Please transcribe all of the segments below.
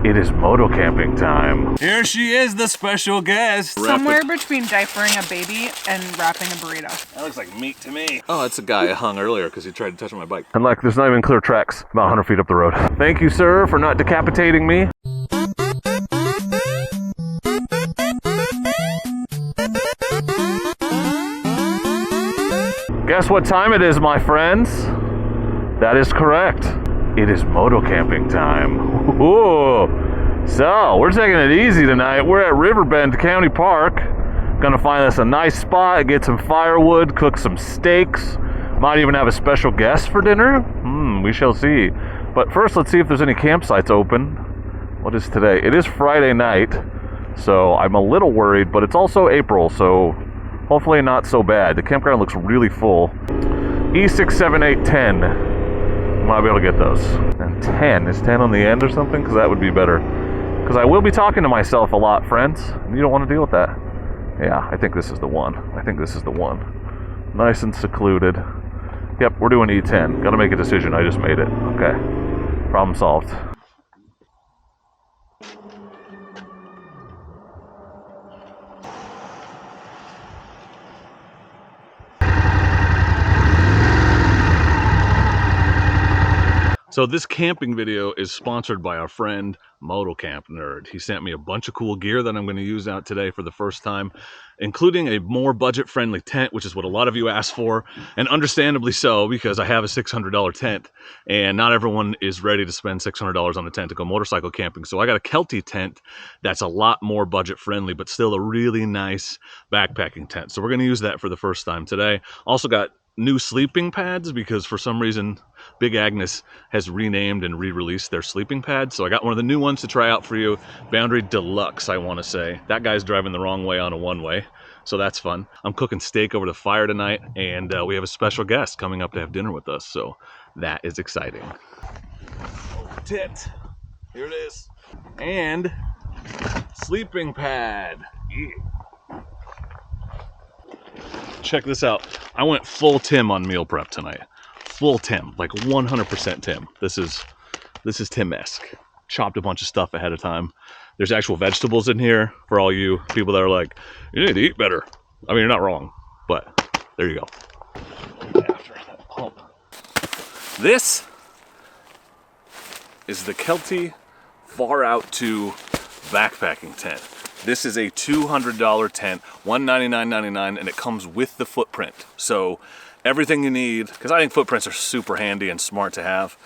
It is moto camping time. Here she is, the special guest. Somewhere between diapering a baby and wrapping a burrito. That looks like meat to me. Oh, that's a guy I hung earlier because he tried to touch my bike. And like, there's not even clear tracks about 100 feet up the road. Thank you, sir, for not decapitating me. Guess what time it is, my friends? That is correct. It is moto camping time. Ooh. So, we're taking it easy tonight. We're at Riverbend County Park. Gonna find us a nice spot, get some firewood, cook some steaks. Might even have a special guest for dinner. We shall see. But first, let's see if there's any campsites open. What is today? It is Friday night, so I'm a little worried, but it's also April, so hopefully not so bad. The campground looks really full. E67810. Might be able to get those. And 10. Is 10 on the end or something? Because that would be better. Because I will be talking to myself a lot, friends. And you don't want to deal with that. Yeah, I think this is the one. I think this is the one. Nice and secluded. Yep, we're doing E10. Gotta make a decision. I just made it. Okay. Problem solved. So this camping video is sponsored by our friend Moto Camp Nerd. He sent me a bunch of cool gear that I'm going to use out today for the first time, including a more budget-friendly tent, which is what a lot of you asked for, and understandably so, because I have a $600 tent, and not everyone is ready to spend $600 on a tent to go motorcycle camping. So I got a Kelty tent that's a lot more budget-friendly, but still a really nice backpacking tent. So we're going to use that for the first time today. Also got new sleeping pads because for some reason Big Agnes has renamed and re-released their sleeping pads, so I got one of the new ones to try out for you. Boundary Deluxe, I want to say. That guy's driving the wrong way on a one-way, so that's fun. I'm cooking steak over the fire tonight, and we have a special guest coming up to have dinner with us, so that is exciting. Oh, tent, here it is, and sleeping pad. Yeah. Check this out. I went full Tim on meal prep tonight. Full Tim, like 100% Tim. This is Tim-esque. Chopped a bunch of stuff ahead of time. There's actual vegetables in here for all you people that are like, you need to eat better. I mean, you're not wrong, but there you go. After that pump. This is the Kelty Far Out 2 backpacking tent. This is a $200 tent, $199.99, and it comes with the footprint. So everything you need, because I think footprints are super handy and smart to have.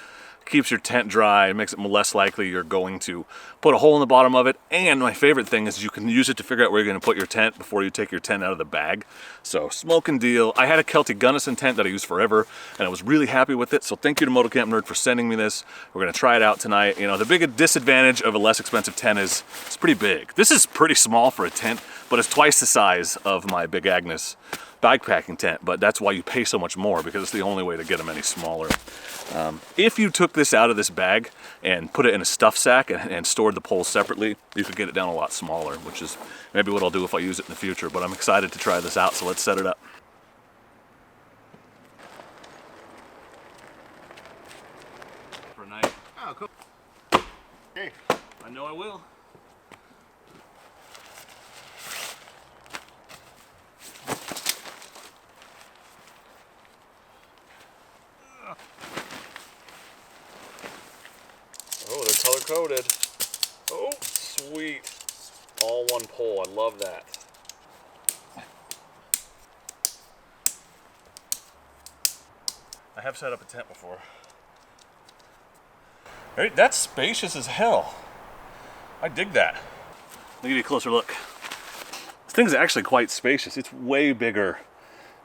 Keeps your tent dry, makes it less likely you're going to put a hole in the bottom of it. And my favorite thing is you can use it to figure out where you're going to put your tent before you take your tent out of the bag. So smoking deal. I had a Kelty Gunnison tent that I used forever, and I was really happy with it. So thank you to Moto Camp Nerd for sending me this. We're going to try it out tonight. You know, the big disadvantage of a less expensive tent is it's pretty big. This is pretty small for a tent, but it's twice the size of my Big Agnes backpacking tent, but that's why you pay so much more, because it's the only way to get them any smaller. If you took this out of this bag and put it in a stuff sack and stored the poles separately, you could get it down a lot smaller, which is maybe what I'll do if I use it in the future, but I'm excited to try this out, so let's set it up. For a night. Oh, cool. Hey. I know I will. Oh, they're color-coded. Oh, sweet. All one pole. I love that. I have set up a tent before. Hey, that's spacious as hell. I dig that. Let me give you a closer look. This thing's actually quite spacious. It's way bigger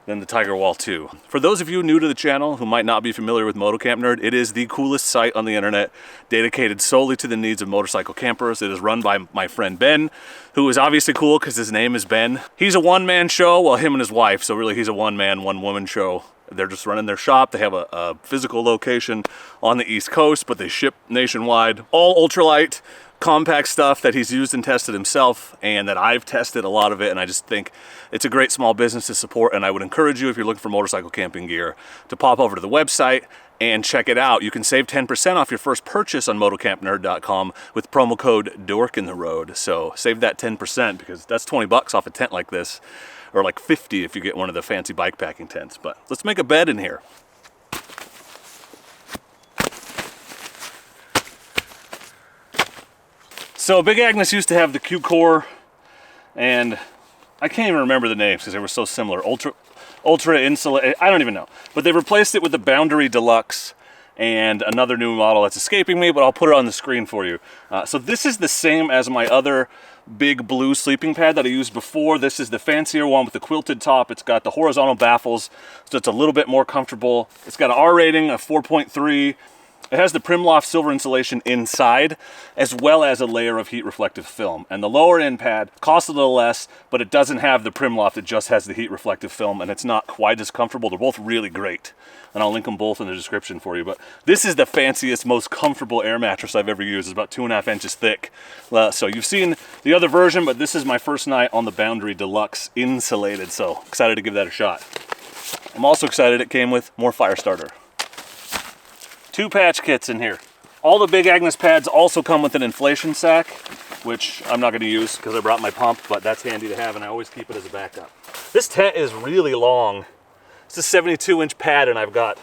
than the Tiger Wall 2. For those of you new to the channel who might not be familiar with Moto Camp Nerd, it is the coolest site on the internet dedicated solely to the needs of motorcycle campers. It is run by my friend Ben, who is obviously cool because his name is Ben. He's a one-man show, well, him and his wife, so really he's a one-man, one-woman show. They're just running their shop. They have a physical location on the East Coast, but they ship nationwide. All ultralight, compact stuff that he's used and tested himself, and that I've tested a lot of it, and I just think it's a great small business to support. And I would encourage you, if you're looking for motorcycle camping gear, to pop over to the website and check it out. You can save 10% off your first purchase on motocampnerd.com with promo code Dork in the road. So save that 10% because that's 20 bucks off a tent like this, or like 50 if you get one of the fancy bike packing tents. But let's make a bed in here. So Big Agnes used to have the Q-Core, and I can't even remember the names because they were so similar. Ultra Insulate, I don't even know. But they replaced it with the Boundary Deluxe and another new model that's escaping me, but I'll put it on the screen for you. So this is the same as my other big blue sleeping pad that I used before. This is the fancier one with the quilted top. It's got the horizontal baffles, so it's a little bit more comfortable. It's got an R rating of 4.3. It has the Primloft silver insulation inside, as well as a layer of heat reflective film. And the lower end pad costs a little less, but it doesn't have the Primloft, it just has the heat reflective film, and it's not quite as comfortable. They're both really great, and I'll link them both in the description for you. But this is the fanciest, most comfortable air mattress I've ever used. It's about 2.5 inches thick. So you've seen the other version, but this is my first night on the Boundary Deluxe insulated, so excited to give that a shot. I'm also excited it came with more fire starter. 2 patch kits in here. All the Big Agnes pads also come with an inflation sack, which I'm not going to use because I brought my pump, but that's handy to have, and I always keep it as a backup. This tent is really long. It's a 72-inch pad, and I've got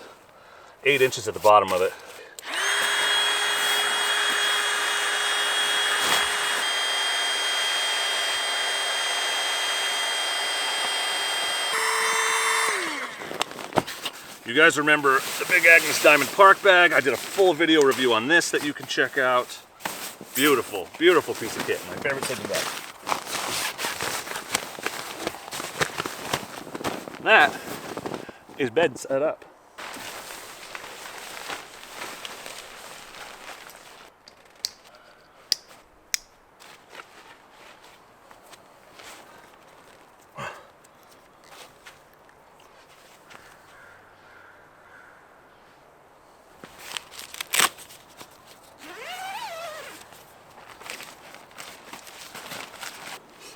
8 inches at the bottom of it. You guys remember the Big Agnes Diamond Park bag? I did a full video review on this that you can check out. Beautiful, beautiful piece of kit. My favorite sleeping bag. That is bed set up.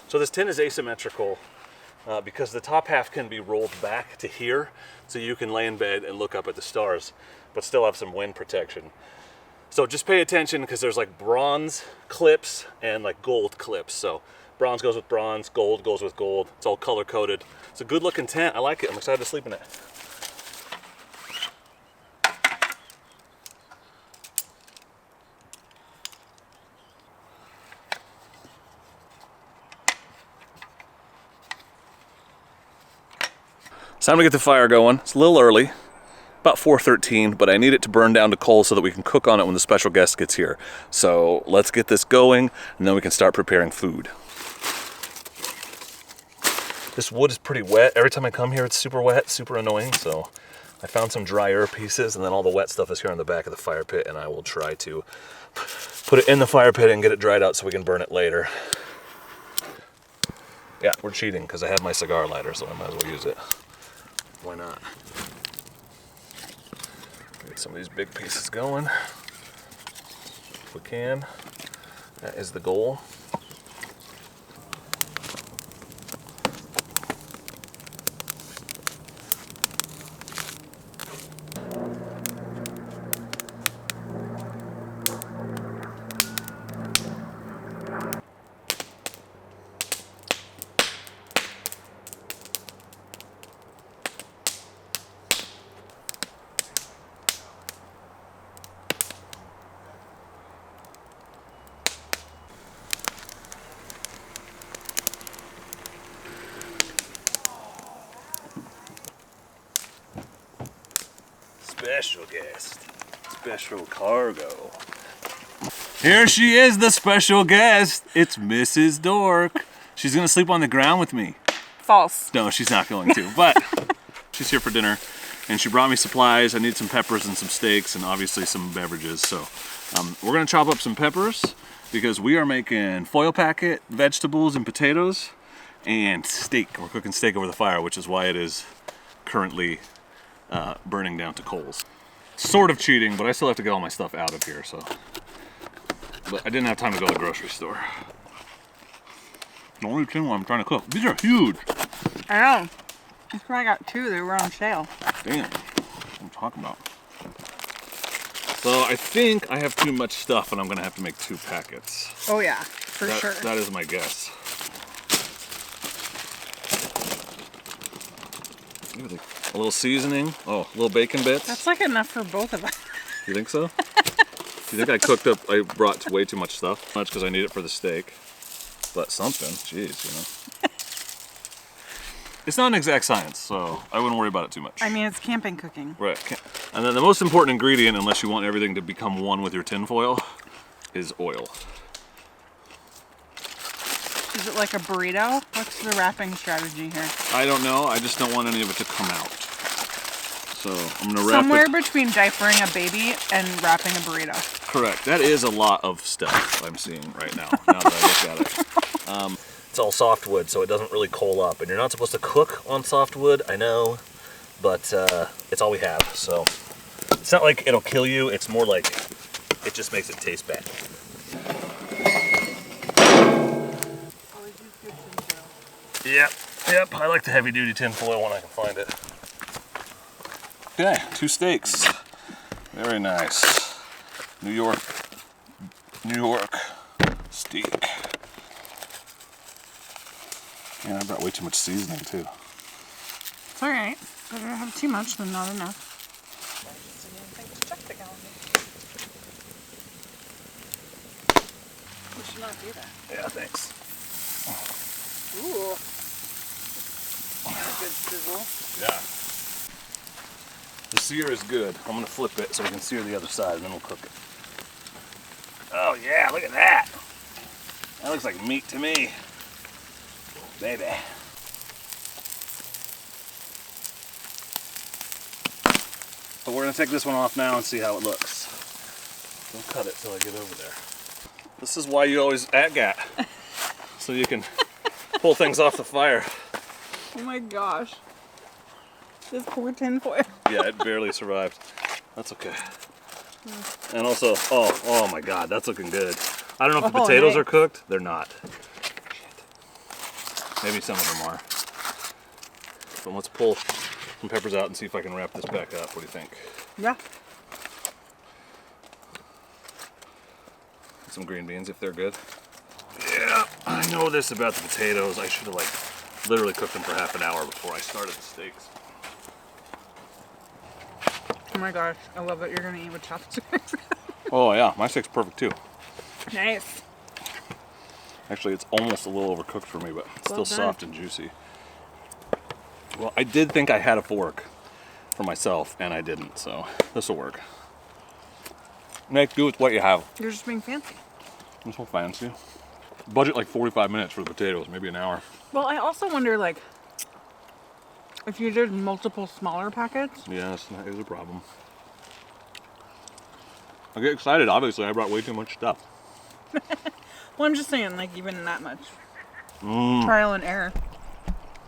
So this tent is asymmetrical because the top half can be rolled back to here, so you can lay in bed and look up at the stars, but still have some wind protection. So just pay attention because there's like bronze clips and like gold clips. So bronze goes with bronze, gold goes with gold. It's all color coded. It's a good looking tent. I like it. I'm excited to sleep in it. It's time to get the fire going. It's a little early, about 4:13, but I need it to burn down to coal so that we can cook on it when the special guest gets here. So let's get this going, and then we can start preparing food. This wood is pretty wet. Every time I come here, it's super wet, super annoying, so I found some drier pieces, and then all the wet stuff is here on the back of the fire pit, and I will try to put it in the fire pit and get it dried out so we can burn it later. Yeah, we're cheating because I have my cigar lighter, so I might as well use it. Why not? Get some of these big pieces going if we can. That is the goal. Special guest. Special cargo. Here she is, the special guest. It's Mrs. Dork. She's gonna sleep on the ground with me. False. No, she's not going to, but she's here for dinner, and she brought me supplies. I need some peppers and some steaks, and obviously some beverages. So we're gonna chop up some peppers because we are making foil packet, vegetables, and potatoes, and steak. We're cooking steak over the fire, which is why it is currently burning down to coals. Sort of cheating, but I still have to get all my stuff out of here, so. But I didn't have time to go to the grocery store. The only tin one I'm trying to cook. These are huge. I know. That's why I got 2. They were on sale. Damn. What I'm talking about. So I think I have too much stuff and I'm gonna have to make 2 packets. Oh yeah, for sure. That is my guess. A little seasoning. Oh, a little bacon bits. That's like enough for both of us. You think so? You think I brought way too much stuff? Much because I need it for the steak. But something, jeez, you know. It's not an exact science, so I wouldn't worry about it too much. I mean, it's camping cooking. Right. And then the most important ingredient, unless you want everything to become one with your tinfoil, is oil. Is it like a burrito? What's the wrapping strategy here? I don't know. I just don't want any of it to come out. So I'm gonna wrap Somewhere it. between diapering a baby and wrapping a burrito. Correct. That is a lot of stuff I'm seeing right now. Now that I look at it. It's all softwood, so it doesn't really coal up. And you're not supposed to cook on softwood, I know, but it's all we have. So it's not like it'll kill you. It's more like it just makes it taste bad. Yep. I like the heavy-duty tinfoil when I can find it. Okay, 2 steaks. Very nice. New York steak. Yeah, I brought way too much seasoning too. It's alright. Better have too much than not enough. We should not do that. Yeah, thanks. Ooh. That's a good sizzle. Yeah. The sear is good. I'm gonna flip it so we can sear the other side and then we'll cook it. Oh yeah, look at that. That looks like meat to me. Baby. So we're gonna take this one off now and see how it looks. Don't cut it till I get over there. This is why you always ATGAT. So you can pull things off the fire. Oh my gosh. This poor tinfoil. Yeah, it barely survived. That's okay. And also, oh my God, that's looking good. I don't know if the potatoes are cooked. They're not. Maybe some of them are. But let's pull some peppers out and see if I can wrap this back up. What do you think? Yeah. Some green beans if they're good. Yeah, I know this about the potatoes. I should have literally cooked them for half an hour before I started the steaks. Oh my gosh, I love that you're gonna eat with chopsticks. Oh yeah, my steak's perfect too. Nice. Actually, it's almost a little overcooked for me, but it's Well still done. soft and juicy. Well, I did think I had a fork for myself, and I didn't, so this will work. Make do with what you have. You're just being fancy. I'm so fancy. Budget like 45 minutes for the potatoes, maybe an hour. Well, I also wonder, if you did multiple smaller packets. Yes, that is a problem. I get excited, obviously. I brought way too much stuff. Well, I'm just saying, even that much. Trial and error.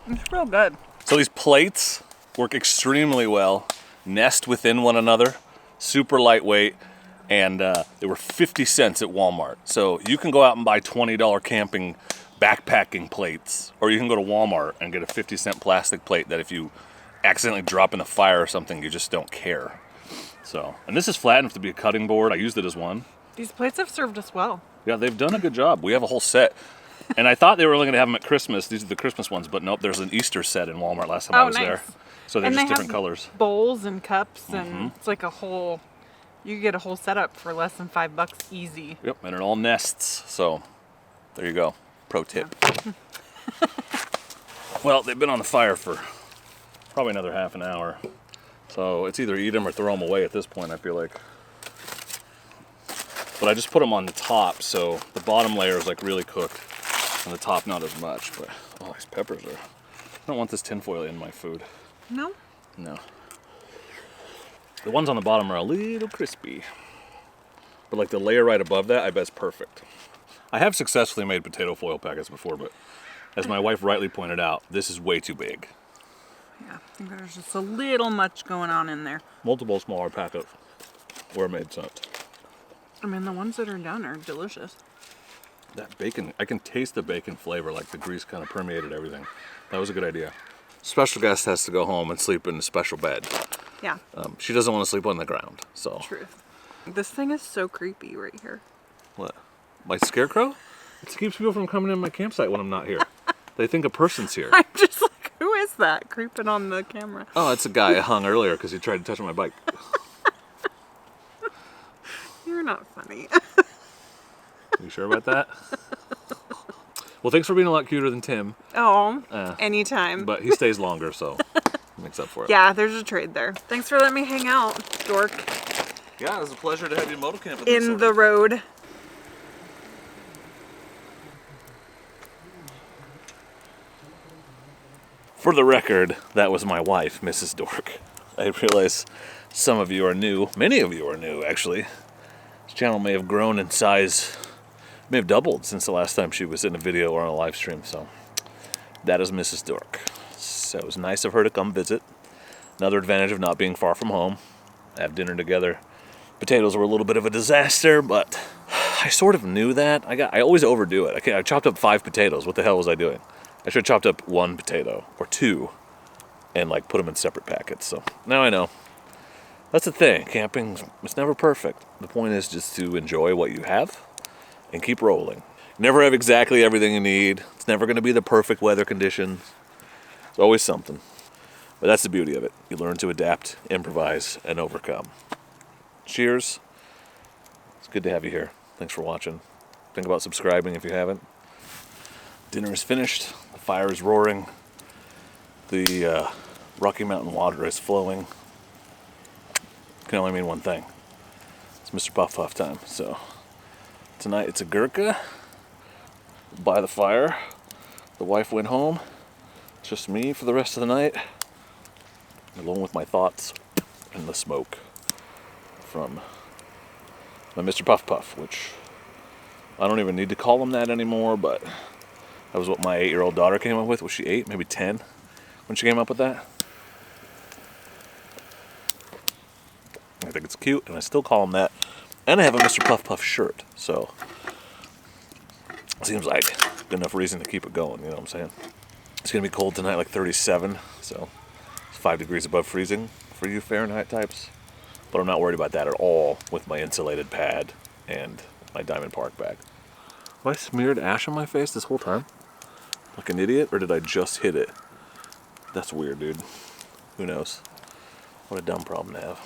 It's real good. So these plates work extremely well, nest within one another, super lightweight, and they were 50 cents at Walmart. So you can go out and buy $20 camping backpacking plates, or you can go to Walmart and get a 50-cent plastic plate that if you accidentally drop in the fire or something, you just don't care. So, and this is flat enough to be a cutting board. I used it as one. These plates have served us well. Yeah, they've done a good job. We have a whole set. And I thought they were only going to have them at Christmas. These are the Christmas ones, but nope, there's an Easter set in Walmart last time I was there. So they're And just they different have colors. Bowls and cups, and it's like you get a whole setup for less than $5 easy. Yep, and it all nests. So there you go. Pro tip. Yeah. Well, they've been on the fire for probably another half an hour. So it's either eat them or throw them away at this point, I feel like. But I just put them on the top, so the bottom layer is really cooked, and the top not as much. But oh, these peppers are. I don't want this tinfoil in my food. No? No. The ones on the bottom are a little crispy, but the layer right above that, I bet is perfect. I have successfully made potato foil packets before, but as my wife rightly pointed out, this is way too big. Yeah, I think there's just a little much going on in there. Multiple smaller packets were made sense. I mean, the ones that are done are delicious. That bacon, I can taste the bacon flavor, the grease kind of permeated everything. That was a good idea. Special guest has to go home and sleep in a special bed. Yeah. She doesn't want to sleep on the ground, so. Truth. This thing is so creepy right here. What? My scarecrow? It keeps people from coming in my campsite when I'm not here. They think a person's here. I'm just like, who is that creeping on the camera? Oh, it's a guy I hung earlier because he tried to touch my bike. You're not funny. You sure about that? Well, thanks for being a lot cuter than Tim. Oh, anytime. But he stays longer, so makes up for it. Yeah, there's a trade there. Thanks for letting me hang out, Dork. Yeah, it was a pleasure to have you moto camp with me. In the road. For the record, that was my wife, Mrs. Dork. I realize some of you are new. Many of you are new, actually. This channel may have grown in size, may have doubled since the last time she was in a video or on a live stream, so that is Mrs. Dork. So it was nice of her to come visit. Another advantage of not being far from home. Have dinner together. Potatoes were a little bit of a disaster, but I sort of knew that. I always overdo it. I chopped up 5 potatoes. What the hell was I doing? I should have chopped up 1 potato or 2 and like put them in separate packets. So now I know. That's the thing. Camping, it's never perfect. The point is just to enjoy what you have and keep rolling. Never have exactly everything you need. It's never going to be the perfect weather conditions. It's always something. But that's the beauty of it. You learn to adapt, improvise, and overcome. Cheers. It's good to have you here. Thanks for watching. Think about subscribing if you haven't. Dinner is finished. The fire is roaring. The Rocky Mountain water is flowing. Can only mean one thing. It's Mr. Puff Puff time. So tonight it's a Gurkha by the fire. The wife went home. It's just me for the rest of the night, alone with my thoughts and the smoke from my Mr. Puff Puff, which I don't even need to call him that anymore, but that was what my 8-year-old daughter came up with. Was she 8? Maybe 10 when she came up with that? I think it's cute, and I still call him that. And I have a Mr. Puff Puff shirt, so seems like good enough reason to keep it going, you know what I'm saying? It's going to be cold tonight, like 37, so it's 5 degrees above freezing for you Fahrenheit types. But I'm not worried about that at all with my insulated pad and my Diamond Park bag. Have I smeared ash on my face this whole time? Like an idiot, or did I just hit it? That's weird, dude. Who knows? What a dumb problem to have.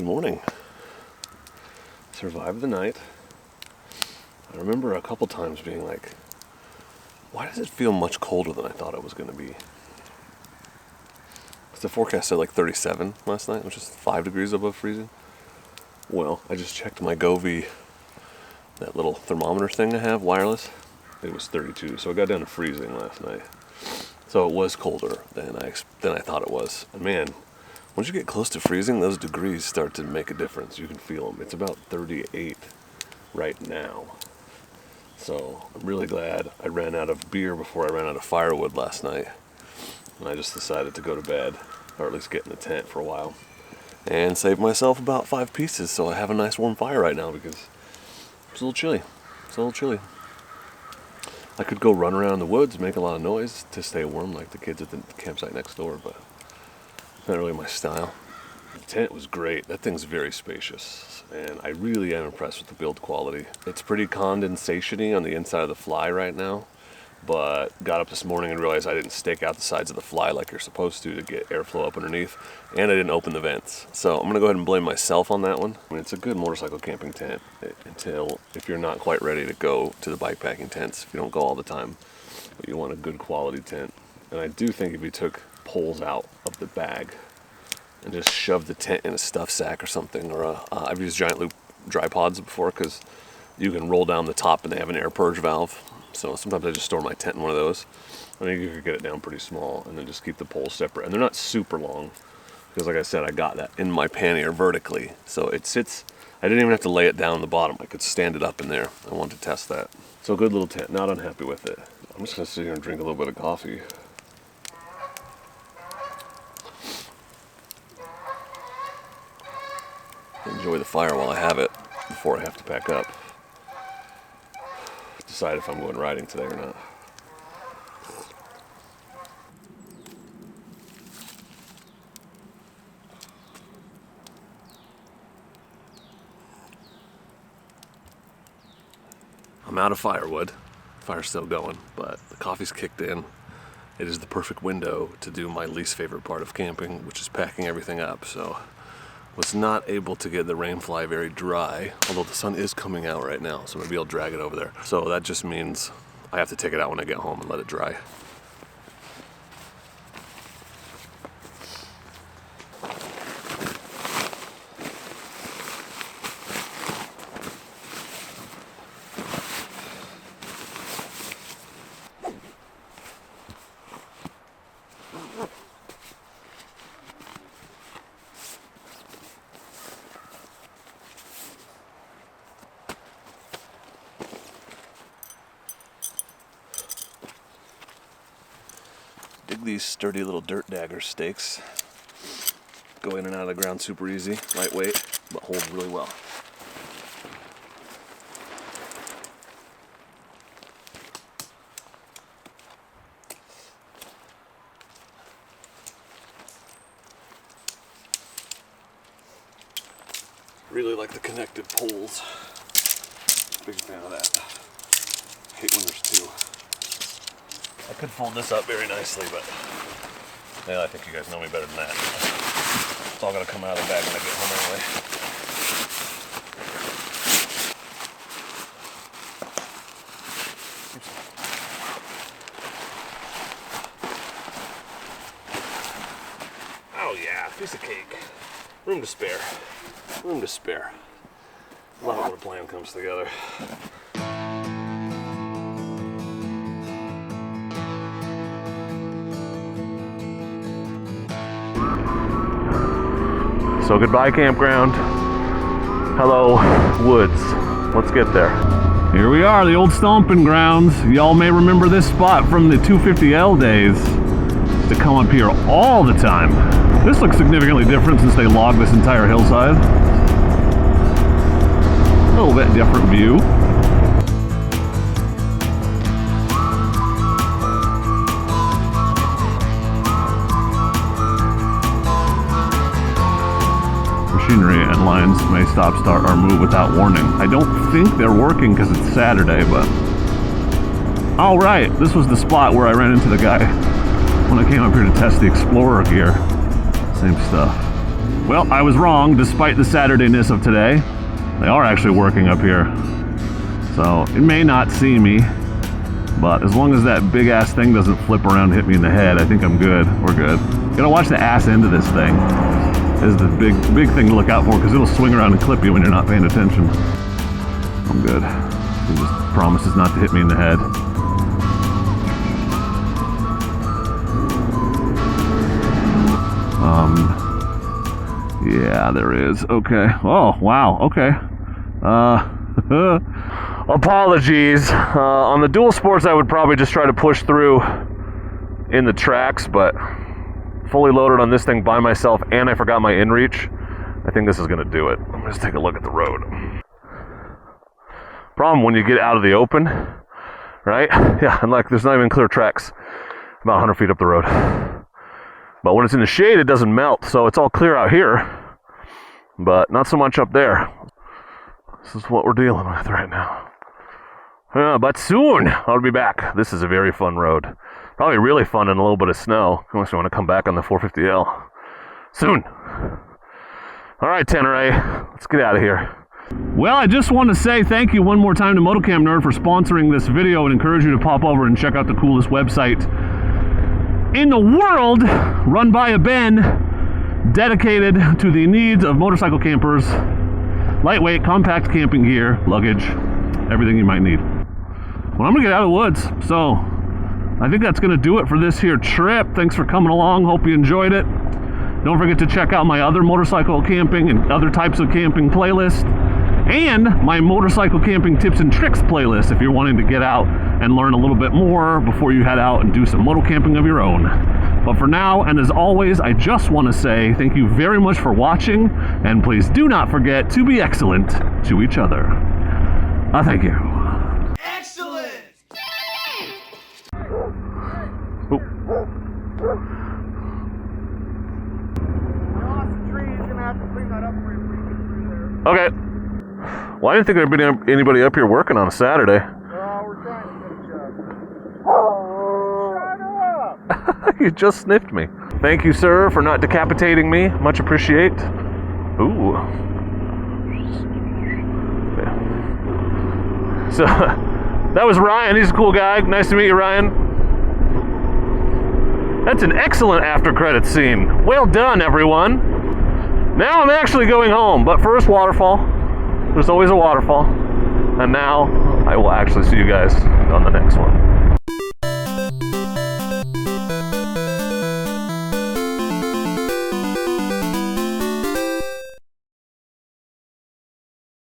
Good morning. Survived the night. I remember a couple times being like, why does it feel much colder than I thought it was going to be? Because the forecast said like 37 last night, which is 5 degrees above freezing. Well, I just checked my Govee, that little thermometer thing I have, wireless. It was 32, so it got down to freezing last night. So it was colder than I thought it was. And man, once you get close to freezing, those degrees start to make a difference. You can feel them. It's about 38 right now. So I'm really glad I ran out of beer before I ran out of firewood last night. And I just decided to go to bed, or at least get in the tent for a while, and save myself about 5 pieces so I have a nice warm fire right now because it's a little chilly. It's a little chilly. I could go run around the woods, make a lot of noise to stay warm like the kids at the campsite next door, but not really my style. The tent was great. That thing's very spacious, and I really am impressed with the build quality. It's pretty condensation-y on the inside of the fly right now, but got up this morning and realized I didn't stake out the sides of the fly like you're supposed to get airflow up underneath, and I didn't open the vents. So I'm gonna go ahead and blame myself on that one. I mean, it's a good motorcycle camping tent until if you're not quite ready to go to the bikepacking tents, if you don't go all the time, but you want a good quality tent. And I do think if you took poles out of the bag and just shoved the tent in a stuff sack or something, or I've used giant loop dry pods before because you can roll down the top and they have an air purge valve. So sometimes I just store my tent in one of those. I think you could get it down pretty small and then just keep the poles separate. And they're not super long because, like I said, I got that in my pannier vertically. So it sits, I didn't even have to lay it down on the bottom. I could stand it up in there. I wanted to test that. So good little tent, not unhappy with it. I'm just gonna sit here and drink a little bit of coffee. Enjoy the fire while I have it before I have to pack up. Decide if I'm going riding today or not. I'm out of firewood. Fire's still going, but the coffee's kicked in. It is the perfect window to do my least favorite part of camping, which is packing everything up. So was not able to get the rain fly very dry, although the sun is coming out right now, so maybe I'll drag it over there. So that just means I have to take it out when I get home and let it dry. Dig these sturdy little dirt dagger stakes. Go in and out of the ground super easy, lightweight, but hold really well. Really like the connected poles. Big fan of that. Hate when there's two. I could fold this up very nicely, but yeah, I think you guys know me better than that. It's all gonna come out of the bag when I get home anyway. Oh yeah, piece of cake. Room to spare. Room to spare. Love it when a plan comes together. So goodbye campground. Hello woods. Let's get there. Here we are, the old stomping grounds. Y'all may remember this spot from the 250L days. To come up here all the time. This looks significantly different since they logged this entire hillside. A little bit different view. Machinery and lines may stop, start, or move without warning. I don't think they're working because it's Saturday, but... All right, this was the spot where I ran into the guy when I came up here to test the Explorer gear. Same stuff. Well, I was wrong, despite the Saturday-ness of today. They are actually working up here. So, it may not see me, but as long as that big-ass thing doesn't flip around and hit me in the head, I think I'm good. We're good. Gotta watch the ass end of this thing. This is the big thing to look out for, because it'll swing around and clip you when you're not paying attention. I'm good. It just promises not to hit me in the head. Yeah, there is. Okay. Oh, wow. Okay. Apologies. On the dual sports, I would probably just try to push through in the tracks, but fully loaded on this thing by myself, and I forgot my inReach. I think this is going to do it. Let me just take a look at the road. Problem when you get out of the open, right? Yeah, and like there's not even clear tracks about 100 feet up the road. But when it's in the shade, it doesn't melt, so it's all clear out here, but not so much up there. This is what we're dealing with right now. But soon, I'll be back. This is a very fun road. Probably really fun in a little bit of snow, unless you want to come back on the 450L. Soon. All right, Tenere, let's get out of here. Well, I just want to say thank you one more time to Motocam Nerd for sponsoring this video and encourage you to pop over and check out the coolest website in the world, run by a Ben, dedicated to the needs of motorcycle campers, lightweight, compact camping gear, luggage, everything you might need. Well, I'm gonna get out of the woods, so I think that's gonna do it for this here trip. Thanks for coming along, hope you enjoyed it. Don't forget to check out my other motorcycle camping and other types of camping playlist, and my motorcycle camping tips and tricks playlist if you're wanting to get out and learn a little bit more before you head out and do some moto camping of your own. But for now, and as always, I just want to say thank you very much for watching, and please do not forget to be excellent to each other. Thank you. Excellent! Okay. Well, I didn't think there'd be anybody up here working on a Saturday. We're trying to get a job. You just sniffed me. Thank you, sir, for not decapitating me. Much appreciate. Ooh. Yeah. So, that was Ryan. He's a cool guy. Nice to meet you, Ryan. That's an excellent after credits scene. Well done, everyone. Now I'm actually going home, but first, waterfall. There's always a waterfall. And now I will actually see you guys on the next one.